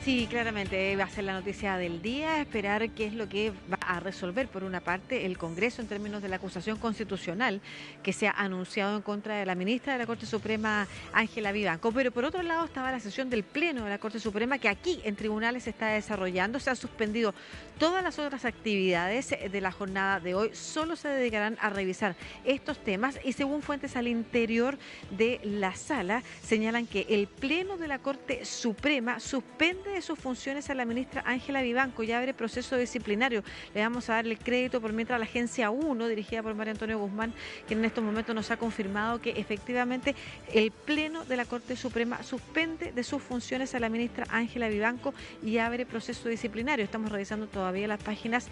Sí, claramente va a ser la noticia del día, esperar qué es lo que va a resolver, por una parte, el Congreso en términos de la acusación constitucional que se ha anunciado en contra de la ministra de la Corte Suprema, Ángela Vivanco. Pero por otro lado estaba la sesión del Pleno de la Corte Suprema que aquí en tribunales se está desarrollando. Se han suspendido todas las otras actividades de la jornada de hoy, solo se dedicarán a revisar estos temas y según fuentes al interior de la sala señalan que el Pleno de la Corte Suprema suspende de sus funciones a la ministra Ángela Vivanco y abre proceso disciplinario. Le vamos a darle crédito por mientras a la agencia 1, dirigida por María Antonio Guzmán, que en estos momentos nos ha confirmado que efectivamente el Pleno de la Corte Suprema suspende de sus funciones a la ministra Ángela Vivanco y abre proceso disciplinario. Estamos revisando todavía las páginas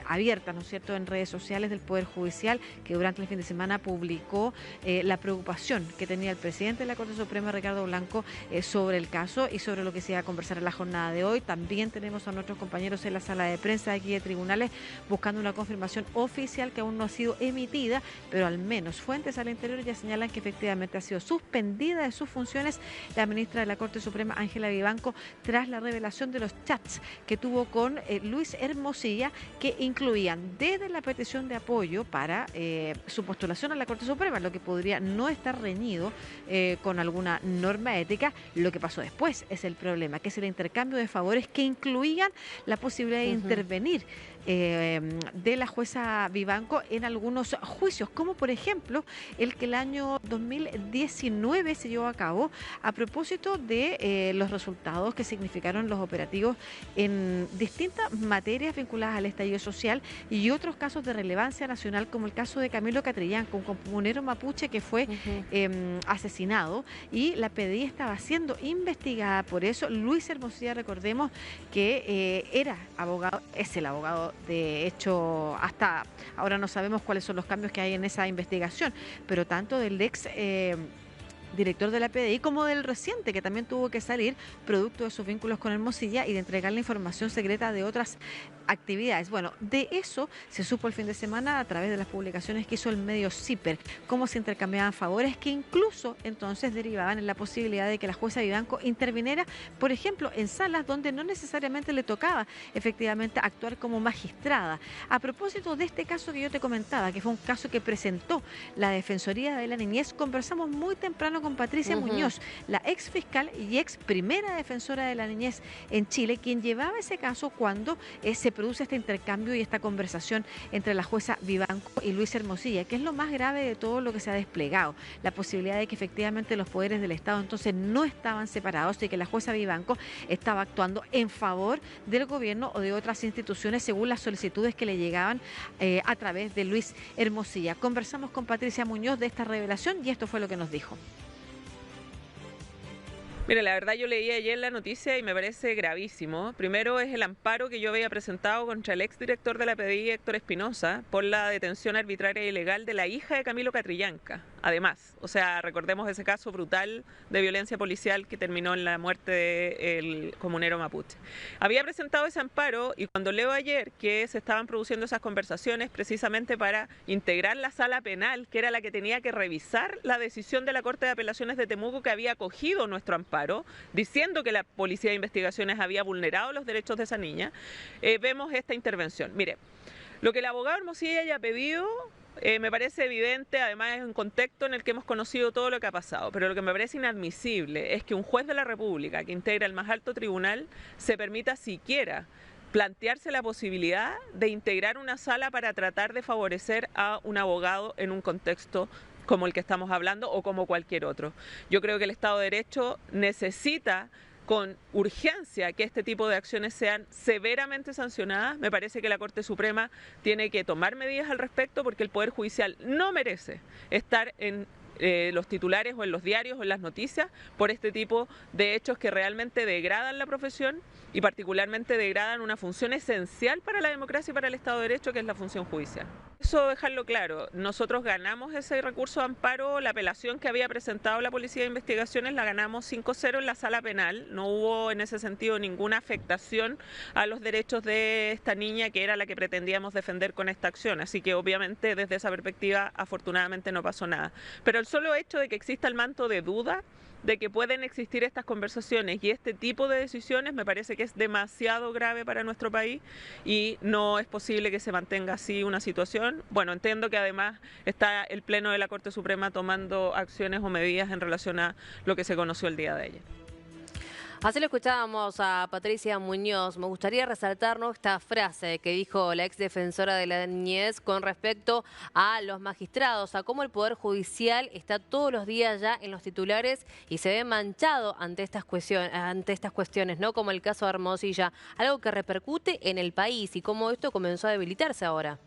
abiertas, ¿no es cierto?, en redes sociales del Poder Judicial, que durante el fin de semana publicó la preocupación que tenía el presidente de la Corte Suprema, Ricardo Blanco, sobre el caso y sobre lo que se iba a conversar en la jornada de hoy. También tenemos a nuestros compañeros en la sala de prensa aquí de tribunales buscando una confirmación oficial que aún no ha sido emitida, pero al menos fuentes al interior ya señalan que efectivamente ha sido suspendida de sus funciones la ministra de la Corte Suprema, Ángela Vivanco, tras la revelación de los chats que tuvo con Luis Hermosilla, que incluían desde la petición de apoyo para su postulación a la Corte Suprema, lo que podría no estar reñido con alguna norma ética. Lo que pasó después es el problema, que es el intercambio de favores que incluían la posibilidad de intervenir de la jueza Vivanco en algunos juicios, como por ejemplo el que el año 2019 se llevó a cabo a propósito de los resultados que significaron los operativos en distintas materias vinculadas al estallido social y otros casos de relevancia nacional, como el caso de Camilo Catrillanca, un comunero mapuche que fue asesinado, y la PDI estaba siendo investigada por eso. Luis Hermosilla, recordemos que era abogado, es el abogado, de hecho, hasta ahora no sabemos cuáles son los cambios que hay en esa investigación, pero tanto del ex director de la PDI, como del reciente, que también tuvo que salir producto de sus vínculos con Hermosilla y de entregar la información secreta de otras actividades. Bueno, de eso se supo el fin de semana a través de las publicaciones que hizo el medio CIPER, cómo se intercambiaban favores que incluso entonces derivaban en la posibilidad de que la jueza Vivanco interviniera, por ejemplo, en salas donde no necesariamente le tocaba efectivamente actuar como magistrada. A propósito de este caso que yo te comentaba, que fue un caso que presentó la Defensoría de la Niñez, conversamos muy temprano con Patricia Muñoz, la ex fiscal y ex primera defensora de la niñez en Chile, quien llevaba ese caso cuando se produce este intercambio y esta conversación entre la jueza Vivanco y Luis Hermosilla, que es lo más grave de todo lo que se ha desplegado, la posibilidad de que efectivamente los poderes del Estado entonces no estaban separados y que la jueza Vivanco estaba actuando en favor del gobierno o de otras instituciones según las solicitudes que le llegaban a través de Luis Hermosilla. Conversamos con Patricia Muñoz de esta revelación y esto fue lo que nos dijo. Mira, la verdad yo leí ayer la noticia y me parece gravísimo. Primero es el amparo que yo había presentado contra el exdirector de la PDI, Héctor Espinosa, por la detención arbitraria e ilegal de la hija de Camilo Catrillanca. Además, o sea, recordemos ese caso brutal de violencia policial que terminó en la muerte del comunero mapuche. Había presentado ese amparo y cuando leo ayer que se estaban produciendo esas conversaciones precisamente para integrar la sala penal, que era la que tenía que revisar la decisión de la Corte de Apelaciones de Temuco que había acogido nuestro amparo, diciendo que la Policía de Investigaciones había vulnerado los derechos de esa niña, vemos esta intervención. Mire, lo que el abogado Hermosilla haya pedido me parece evidente, además es un contexto en el que hemos conocido todo lo que ha pasado, pero lo que me parece inadmisible es que un juez de la República que integra el más alto tribunal se permita siquiera plantearse la posibilidad de integrar una sala para tratar de favorecer a un abogado en un contexto como el que estamos hablando o como cualquier otro. Yo creo que el Estado de Derecho necesita con urgencia que este tipo de acciones sean severamente sancionadas. Me parece que la Corte Suprema tiene que tomar medidas al respecto porque el Poder Judicial no merece estar en los titulares o en los diarios o en las noticias por este tipo de hechos que realmente degradan la profesión y particularmente degradan una función esencial para la democracia y para el Estado de Derecho, que es la función judicial. Eso dejarlo claro, nosotros ganamos ese recurso de amparo, la apelación que había presentado la Policía de Investigaciones la ganamos 5-0 en la sala penal, no hubo en ese sentido ninguna afectación a los derechos de esta niña que era la que pretendíamos defender con esta acción, así que obviamente desde esa perspectiva afortunadamente no pasó nada. Pero el solo hecho de que exista el manto de duda de que pueden existir estas conversaciones y este tipo de decisiones, me parece que es demasiado grave para nuestro país y no es posible que se mantenga así una situación. Bueno, entiendo que además está el Pleno de la Corte Suprema tomando acciones o medidas en relación a lo que se conoció el día de ayer. Así lo escuchábamos a Patricia Muñoz. Me gustaría resaltarnos esta frase que dijo la ex defensora de la niñez con respecto a los magistrados, a cómo el Poder Judicial está todos los días ya en los titulares y se ve manchado ante estas cuestiones, ¿no? Como el caso de Hermosilla, algo que repercute en el país y cómo esto comenzó a debilitarse ahora.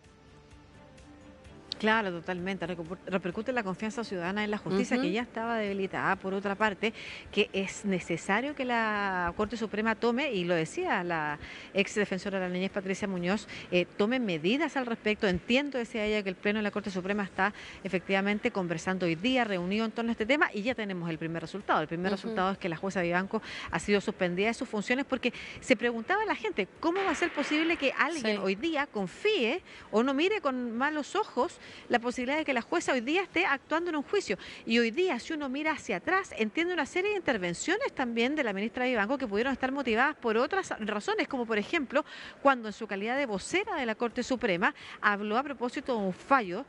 Claro, totalmente. Repercute la confianza ciudadana en la justicia, que ya estaba debilitada. Por otra parte, que es necesario que la Corte Suprema tome, y lo decía la ex defensora de la niñez Patricia Muñoz, tome medidas al respecto. Entiendo, decía ella, que el Pleno de la Corte Suprema está efectivamente conversando hoy día, reunido en torno a este tema, y ya tenemos el primer resultado. El primer resultado es que la jueza Vivanco ha sido suspendida de sus funciones porque se preguntaba a la gente, ¿cómo va a ser posible que alguien hoy día confíe o no mire con malos ojos la posibilidad de que la jueza hoy día esté actuando en un juicio? Y hoy día, si uno mira hacia atrás, entiende una serie de intervenciones también de la ministra Vivanco que pudieron estar motivadas por otras razones, como por ejemplo, cuando en su calidad de vocera de la Corte Suprema habló a propósito de un fallo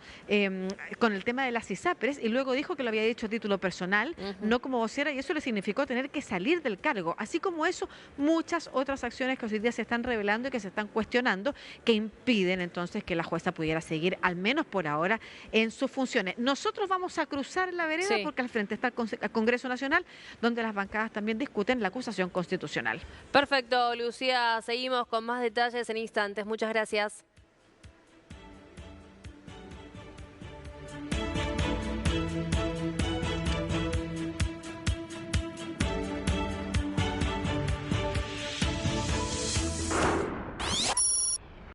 con el tema de las ISAPRES y luego dijo que lo había dicho a título personal, no como vocera, y eso le significó tener que salir del cargo. Así como eso, muchas otras acciones que hoy día se están revelando y que se están cuestionando, que impiden entonces que la jueza pudiera seguir, al menos por ahora, en sus funciones. Nosotros vamos a cruzar la vereda porque al frente está el Congreso Nacional, donde las bancadas también discuten la acusación constitucional. Perfecto, Lucía. Seguimos con más detalles en instantes. Muchas gracias.